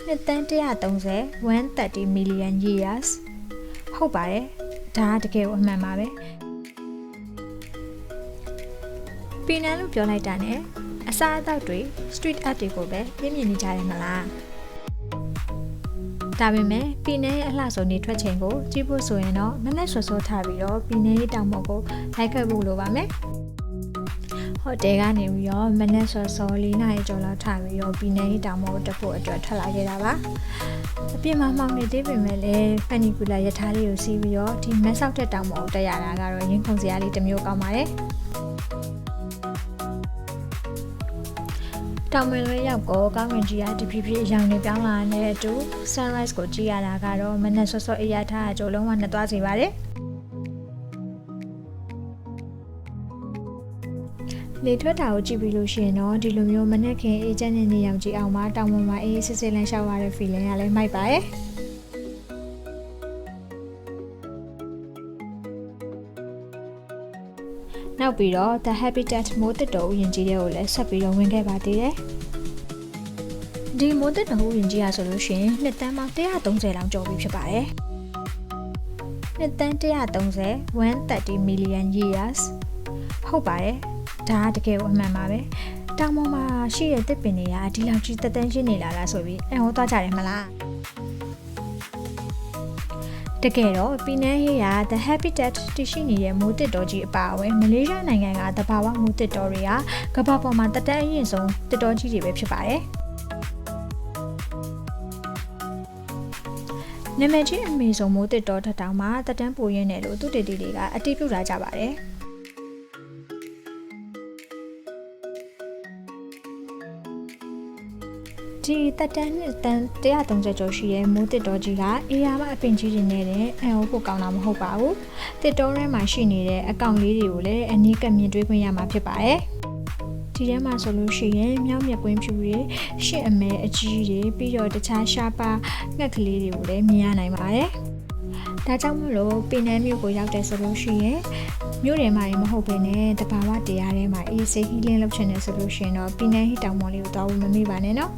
နှစ်သန်း130 130 million years ဟုတ်ပါတယ်ဒါတကယ်ကိုအမှန်ပါပဲပီနန်လို့ပြောလိုက်တာနဲ့အစားအသောက်တွေ street art တွေကိုပဲပြင်းပြနေကြတယ်မလားဒါပေမဲ့ပီနန်ရဲ့အလှဆုံးနေထွက်ချိန်ကိုကြည့်ဖို့ဆိုရင်တော့နက်နက်စောစောထားပြီးတော့ပီနန်ရဲ့တောင်ပေါ်ကိုလိုက်ခဲ့ဖို့လိုပါမယ်ဟိုတယ်ကနေပြီးတော့မနက်စောစော4နာရီကျော်လောက်ထားပြီးတော့ပီနန်ရဲ့တောင်ပေါ်ကိုတက်ဖို့အတွက်ထွက်လာခဲ့တာပါအပြင်မှာမှောင်နေသေးပေမဲ့လည်းဖန်နီကူလာရထားလေးကိုစီးပြီးတော့ဒီမက်ဆောက်တဲ့တောင်ပေါ်ကိုတက်ရတာကတော့ရင်ခုန်စရာလေးတစ်မျိုးကောင်းပါတယ်တောင်ပင်လေးရောက်ကောကောင်းကင်ကြီးကတဖြည်းဖြည်းအရောင်နေပြောင်းလာတဲ့အတူ sunrise ကိုကြည့်ရတာကတော့မနက်စောစောအေးရထားကြိုလုံးဝနှစ်သွားစေပါတယ်လေထွက်တာကိုကြည့်ပြီးလို့ရှိရင်တော့ဒီလိုမျိုးမနက်ခင်းအေးချမ်းတဲ့နေရောင်ကြည့်အောင်မှာတောင်ပေါ်မှာအေးစစ်စစ်လန်းလျှောက်ရတဲ့ feeling ကလည်းမိုက်ပါတယ်နောက်ပြီးတော့ The Habitat မိုးတစ်တော်ဥယျာဉ်ကြီးတွေကိုလည်းဆက်ပြီးတော့ဝင်ခဲ့ပါသေးတယ်။ဒီမိုးတစ်တော်ဥယျာဉ်ကြီးကဆိုလို့ရှိရင်နှစ်သန်းပေါင်း130လောက်ကျော်ပြီဖြစ်ပါတယ်။နှစ်သန်း130 130 million years ဟုတ်ပါတယ်။ဒါတကယ်ကိုအမှန်ပါပဲ။တောင်ပေါ်မှာရှိတဲ့သစ်ပင်တွေကဒီလောက်ကြီးတက်တန်းရှင်းနေလာလားဆိုပြီးအံ့ဩသွားကြတယ်မလား။တကယ်တော့ပီနန်ဟေးက The Habitat တရှိနေတဲ့မိုးတစ်တော်ကြီးအပါအဝင်မလေးရှားနိုင်ငံကတဘာဝမိုးတစ်တော်တွေကကမ္ဘာပေါ်မှာတက်တန်းအရင်ဆုံးတစ်တော်ကြီးတွေပဲဖြစ်ပါတယ်။နာမည်ကြီးအမေဆုံးမိုးတစ်တော်ထထောင်မှာတက်တန်းပိုရင်းတယ်လို့သူတေတီတွေကအတည်ပြုလာကြပါတယ်။ဒီတက်တန်းနှစ်တန်း130ကျော်ရှိရဲ့မိုးတစ်တော်ကြီးကအေးရမအပင်ကြီးတွေနဲ့အံ့ဩဖို့ကောင်းတာမဟုတ်ပါဘူးတစ်တော်ထဲမှာရှိနေတဲ့အကောင်လေးတွေကိုလည်းအနီးကပ်မြင်တွေ့ခွင့်ရမှာဖြစ်ပါတယ်ဒီထဲမှာဆိုလို့ရှိရင်မြောက်မြက်ကွင်းဖြူတွေရှစ်အမဲအကြီးတွေပြီးတော့တခြားရှားပါငှက်ကလေးတွေကိုလည်းမြင်ရနိုင်ပါတယ်ဒါကြောင့်မလို့ပင်နန်းမြို့ကိုရောက်တဲ့ဆိုလို့ရှိရင်မြို့ထဲမှာမဟုတ်ဘဲနဲ့တဘာဝတရားထဲမှာအေးစိတ်ဟီလင်းလုပ်ချင်တယ်ဆိုလို့ရှိရင်တော့ပင်နန်းဟီတောင်ပေါ်လေးကိုသွားဖို့မမေ့ပါနဲ့နော်